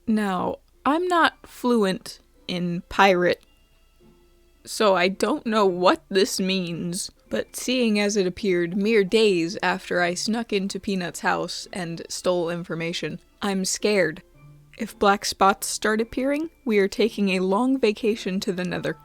Now, I'm not fluent in pirate, so I don't know what this means, but seeing as it appeared mere days after I snuck into Peanut's house and stole information, I'm scared. If black spots start appearing, we are taking a long vacation to the Nether.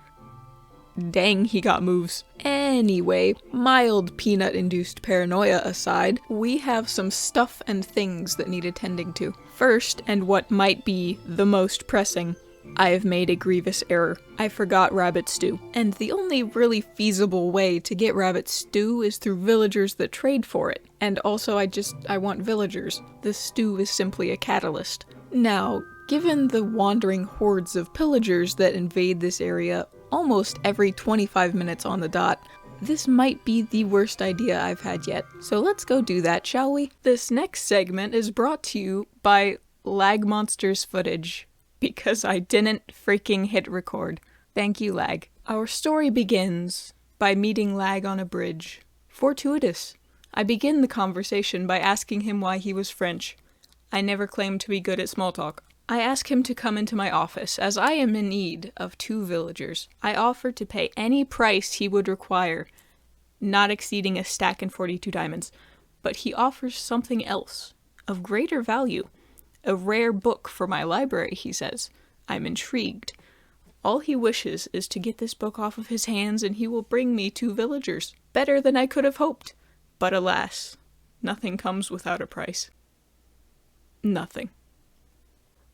Dang, he got moves. Anyway, mild Peanut-induced paranoia aside, we have some stuff and things that need attending to. First, and what might be the most pressing, I have made a grievous error. I forgot rabbit stew. And the only really feasible way to get rabbit stew is through villagers that trade for it. And also I want villagers. The stew is simply a catalyst. Now, given the wandering hordes of pillagers that invade this area almost every 25 minutes on the dot, this might be the worst idea I've had yet. So let's go do that, shall we? This next segment is brought to you by Lag Monsters footage, because I didn't freaking hit record. Thank you, Lag. Our story begins by meeting Lag on a bridge. Fortuitous. I begin the conversation by asking him why he was French. I never claimed to be good at small talk. I ask him to come into my office, as I am in need of 2 villagers. I offer to pay any price he would require, not exceeding a stack and 42 diamonds. But he offers something else, of greater value. A rare book for my library, he says. I'm intrigued. All he wishes is to get this book off of his hands and he will bring me 2 villagers. Better than I could have hoped. But alas, nothing comes without a price. Nothing.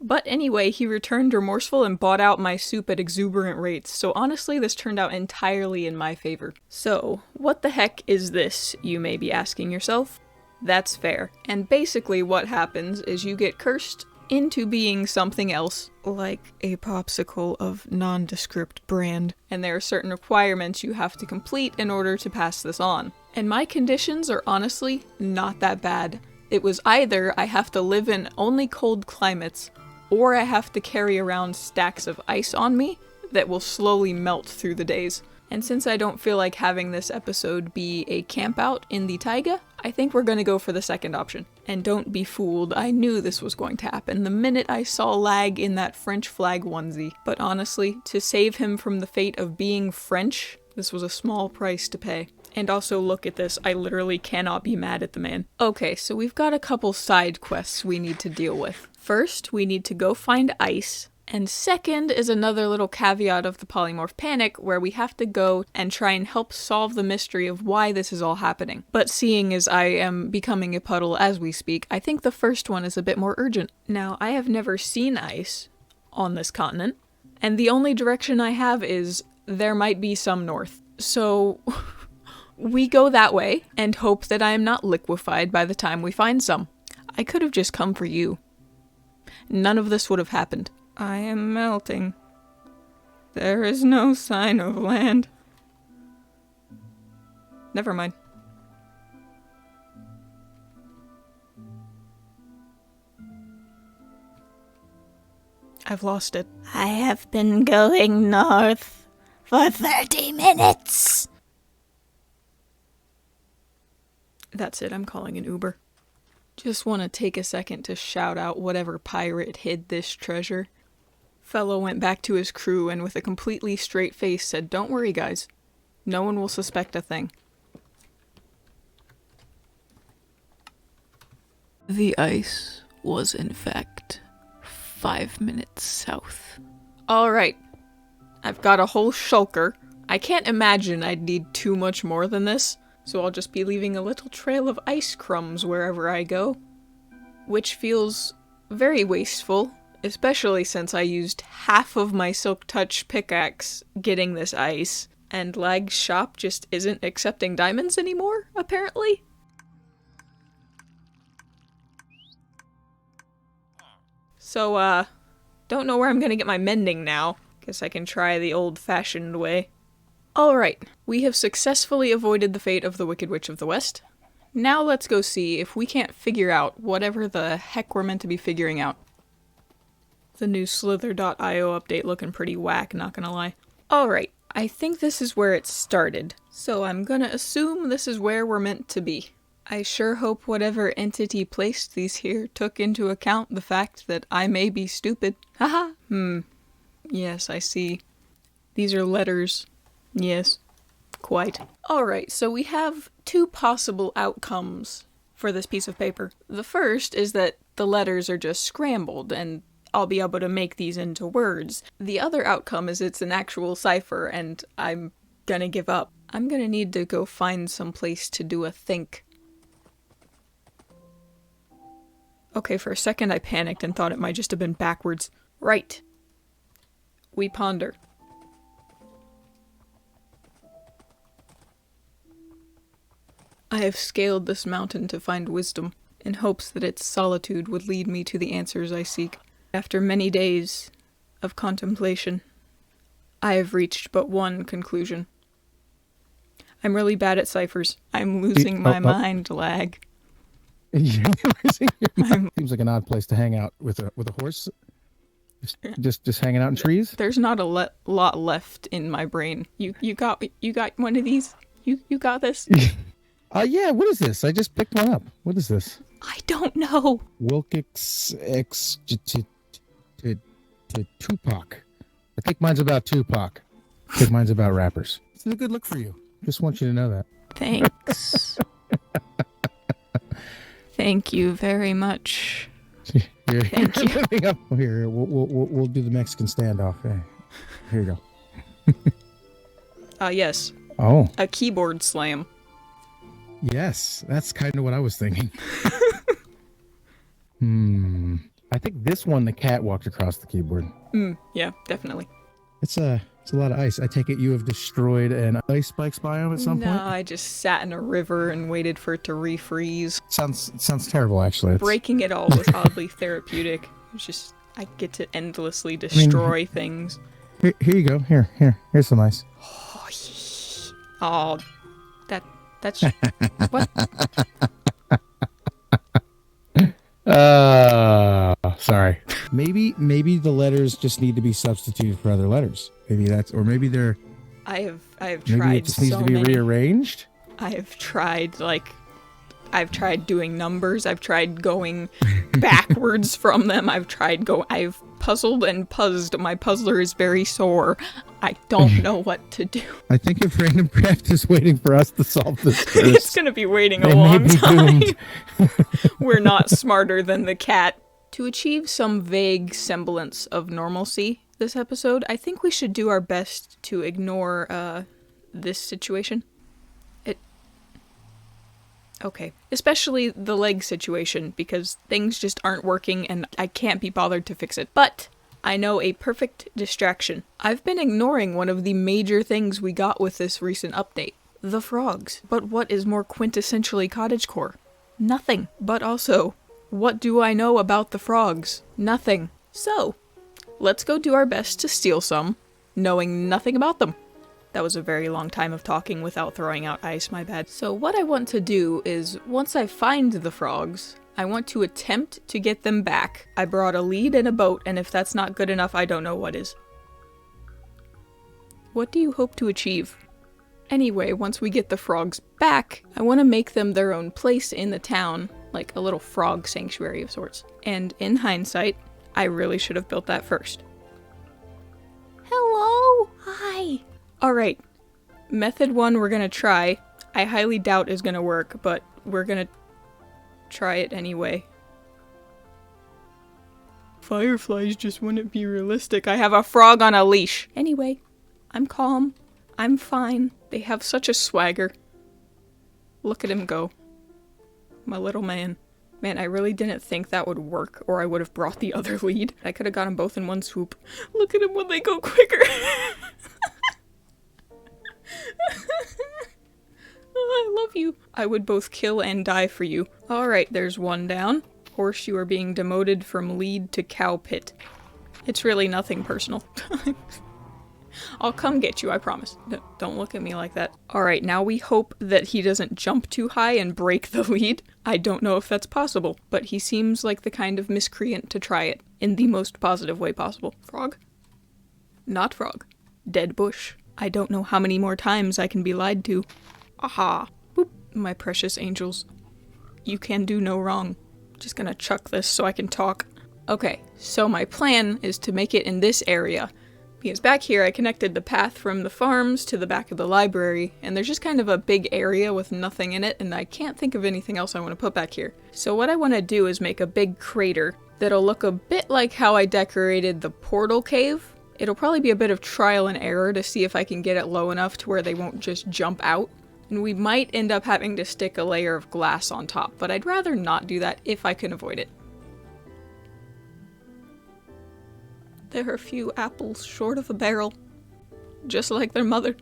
But anyway, he returned remorseful and bought out my soup at exuberant rates, so honestly this turned out entirely in my favor. So, what the heck is this, you may be asking yourself? That's fair. And basically what happens is you get cursed into being something else, like a popsicle of nondescript brand, and there are certain requirements you have to complete in order to pass this on. And my conditions are honestly not that bad. It was either I have to live in only cold climates, or I have to carry around stacks of ice on me that will slowly melt through the days. And since I don't feel like having this episode be a campout in the taiga, I think we're gonna go for the second option. And don't be fooled, I knew this was going to happen the minute I saw Lag in that French flag onesie. But honestly, to save him from the fate of being French, this was a small price to pay. And also look at this, I literally cannot be mad at the man. Okay, so we've got a couple side quests we need to deal with. First, we need to go find ice. And second is another little caveat of the polymorph panic where we have to go and try and help solve the mystery of why this is all happening. But seeing as I am becoming a puddle as we speak, I think the first one is a bit more urgent. Now, I have never seen ice on this continent, and the only direction I have is there might be some north. So we go that way and hope that I am not liquefied by the time we find some. I could have just come for you. None of this would have happened. I am melting. There is no sign of land. Never mind. I've lost it. I have been going north for 30 minutes. That's it, I'm calling an Uber. Just want to take a second to shout out whatever pirate hid this treasure. Fellow went back to his crew and with a completely straight face said, "Don't worry guys, no one will suspect a thing." The ice was in fact 5 minutes south. Alright, I've got a whole shulker. I can't imagine I'd need too much more than this, so I'll just be leaving a little trail of ice crumbs wherever I go. Which feels very wasteful, especially since I used half of my Silk Touch pickaxe getting this ice, and Lag's shop just isn't accepting diamonds anymore, apparently? So, don't know where I'm gonna get my mending now. Guess I can try the old-fashioned way. Alright, we have successfully avoided the fate of the Wicked Witch of the West. Now let's go see if we can't figure out whatever the heck we're meant to be figuring out. The new Slither.io update looking pretty whack, not gonna lie. Alright, I think this is where it started, so I'm gonna assume this is where we're meant to be. I sure hope whatever entity placed these here took into account the fact that I may be stupid. Haha. Yes, I see. These are letters. Yes. Quite. Alright, so we have two possible outcomes for this piece of paper. The first is that the letters are just scrambled, and I'll be able to make these into words. The other outcome is it's an actual cipher, and I'm gonna give up. I'm gonna need to go find some place to do a think. Okay, for a second I panicked and thought it might just have been backwards. Right. We ponder. I have scaled this mountain to find wisdom, in hopes that its solitude would lead me to the answers I seek. After many days of contemplation, I have reached but one conclusion. I'm really bad at ciphers. I'm losing my mind lag. You're losing your mind. Seems like an odd place to hang out with a horse. Just hanging out in trees. There's not a lot left in my brain. You got one of these? You got this? Yeah, what is this? I just picked one up. What is this? I don't know. Wilkix X Tupac. I think mine's about Tupac. I think mine's about rappers. It's a good look for you. Just want you to know that. Thanks. Thank you very much. Thank you. Up here, we'll do the Mexican standoff. Here you go. Yes. Oh. A keyboard slam. Yes, that's kind of what I was thinking. I think this one, the cat walked across the keyboard. Yeah, definitely. It's a lot of ice. I take it you have destroyed an ice spikes biome at some point? No, I just sat in a river and waited for it to refreeze. Sounds terrible, actually. Breaking it all was oddly therapeutic. It's just, I get to endlessly destroy things. Here you go. Here's some ice. Oh, that's what? Sorry. Maybe the letters just need to be substituted for other letters. Maybe they're. I have tried. Maybe it just needs to be rearranged. I have tried doing numbers. I've tried going backwards from them. I've puzzled and puzzled. My puzzler is very sore. I don't know what to do. I think if RandomCraft is waiting for us to solve this first, it's going to be waiting a long time. We're not smarter than the cat. To achieve some vague semblance of normalcy this episode, I think we should do our best to ignore this situation. Okay. Especially the leg situation, because things just aren't working and I can't be bothered to fix it. But I know a perfect distraction. I've been ignoring one of the major things we got with this recent update. The frogs. But what is more quintessentially cottagecore? Nothing. But also, what do I know about the frogs? Nothing. So, let's go do our best to steal some, knowing nothing about them. That was a very long time of talking without throwing out ice, my bad. So what I want to do is, once I find the frogs, I want to attempt to get them back. I brought a lead and a boat, and if that's not good enough, I don't know what is. What do you hope to achieve? Anyway, once we get the frogs back, I want to make them their own place in the town, like a little frog sanctuary of sorts. And in hindsight, I really should have built that first. Hello? Hi. Alright, method 1 we're gonna try. I highly doubt is gonna work, but we're gonna try it anyway. Fireflies just wouldn't be realistic. I have a frog on a leash. Anyway, I'm calm. I'm fine. They have such a swagger. Look at him go. My little man. Man, I really didn't think that would work, or I would have brought the other lead. I could have got them both in one swoop. Look at them when they go quicker. I love you. I would both kill and die for you. Alright, there's one down. Horse, you are being demoted from lead to cow pit. It's really nothing personal. I'll come get you, I promise. Don't look at me like that. Alright, now we hope that he doesn't jump too high and break the lead. I don't know if that's possible, but he seems like the kind of miscreant to try it in the most positive way possible. Frog? Not frog. Dead bush. I don't know how many more times I can be lied to. Aha. Boop. My precious angels. You can do no wrong. Just gonna chuck this so I can talk. Okay, so my plan is to make it in this area. Because back here I connected the path from the farms to the back of the library, and there's just kind of a big area with nothing in it, and I can't think of anything else I want to put back here. So what I want to do is make a big crater that'll look a bit like how I decorated the portal cave. It'll probably be a bit of trial and error to see if I can get it low enough to where they won't just jump out. And we might end up having to stick a layer of glass on top, but I'd rather not do that if I can avoid it. They're a few apples short of a barrel, just like their mother.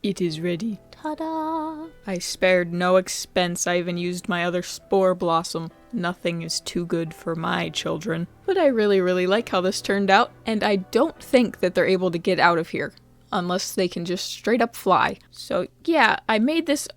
It is ready. Ta-da! I spared no expense. I even used my other spore blossom. Nothing is too good for my children. But I really like how this turned out, and I don't think that they're able to get out of here unless they can just straight up fly. So yeah, I made this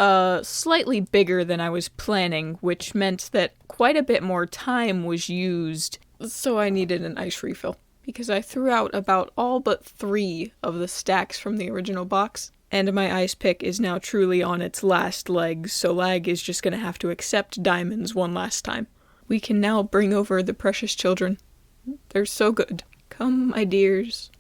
slightly bigger than I was planning, which meant that quite a bit more time was used. So I needed an ice refill because I threw out about all but 3 of the stacks from the original box. And my ice pick is now truly on its last legs, so Lag is just gonna have to accept diamonds one last time. We can now bring over the precious children. They're so good. Come, my dears.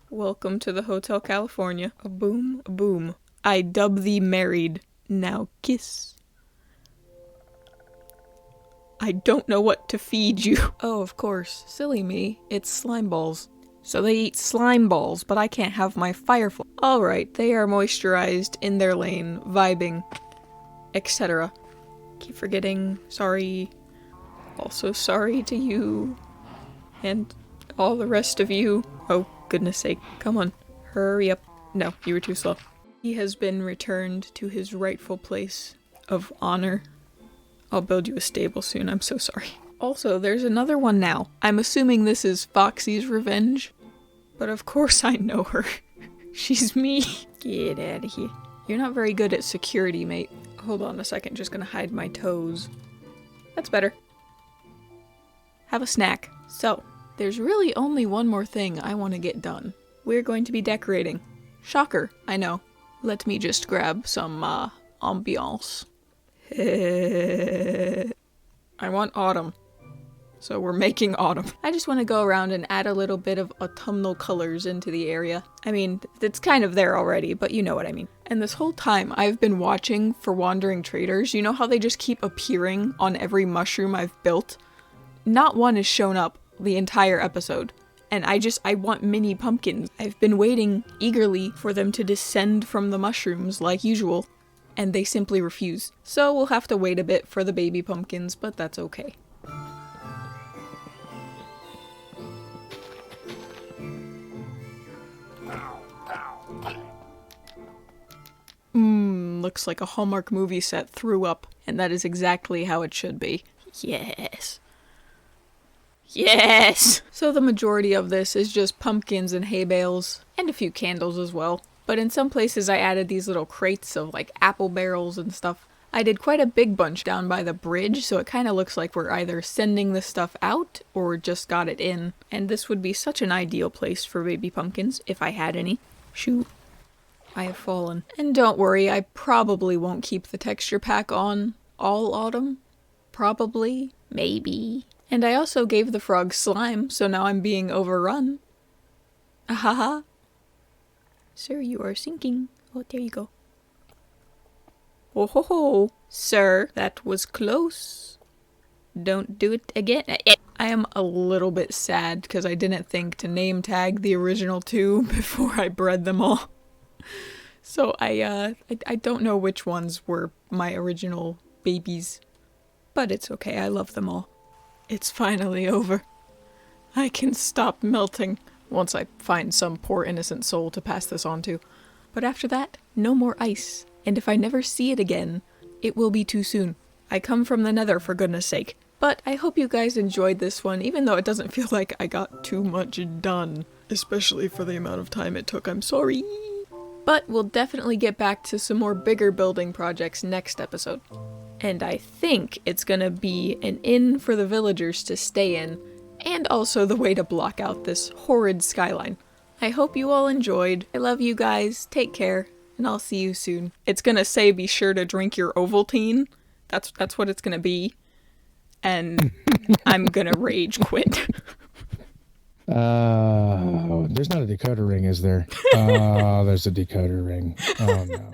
Welcome to the Hotel California. A boom, a boom. I dub thee married. Now kiss. I don't know what to feed you. Oh, of course. Silly me. It's slime balls. So they eat slime balls, but I can't have my firefly. Alright, they are moisturized, in their lane, vibing, etc. Keep forgetting, sorry. Also sorry to you. And all the rest of you. Oh, goodness sake. Come on. Hurry up. No, you were too slow. He has been returned to his rightful place of honor. I'll build you a stable soon, I'm so sorry. Also, there's another one now. I'm assuming this is Foxy's revenge. But of course I know her. She's me. Get out of here. You're not very good at security, mate. Hold on a second, just gonna hide my toes. That's better. Have a snack. So, there's really only one more thing I want to get done. We're going to be decorating. Shocker, I know. Let me just grab some, ambiance. I want autumn. So we're making autumn. I just want to go around and add a little bit of autumnal colors into the area. I mean, it's kind of there already, but you know what I mean. And this whole time I've been watching for wandering traders. You know how they just keep appearing on every mushroom I've built? Not one has shown up the entire episode. And I want mini pumpkins. I've been waiting eagerly for them to descend from the mushrooms like usual, and they simply refuse. So we'll have to wait a bit for the baby pumpkins, but that's okay. Looks like a Hallmark movie set threw up, and that is exactly how it should be. Yes. Yes! So the majority of this is just pumpkins and hay bales, and a few candles as well. But in some places I added these little crates of like apple barrels and stuff. I did quite a big bunch down by the bridge, so it kind of looks like we're either sending the stuff out or just got it in. And this would be such an ideal place for baby pumpkins, if I had any. Shoo. I have fallen. And don't worry, I probably won't keep the texture pack on all autumn. Probably. Maybe. And I also gave the frog slime, so now I'm being overrun. Ahaha. Sir, you are sinking. Oh, there you go. Oh ho ho. Sir, that was close. Don't do it again. I am a little bit sad because I didn't think to name tag the original 2 before I bred them all. So I don't know which ones were my original babies, but it's okay, I love them all. It's finally over. I can stop melting once I find some poor innocent soul to pass this on to. But after that, no more ice, and if I never see it again, it will be too soon. I come from the nether, for goodness sake. But I hope you guys enjoyed this one, even though it doesn't feel like I got too much done. Especially for the amount of time it took, I'm sorry. But we'll definitely get back to some more bigger building projects next episode. And I think it's gonna be an inn for the villagers to stay in, and also the way to block out this horrid skyline. I hope you all enjoyed. I love you guys, take care, and I'll see you soon. It's gonna say be sure to drink your Ovaltine. That's what it's gonna be. And I'm gonna rage quit. There's not a decoder ring, is there? Oh, there's a decoder ring. Oh no.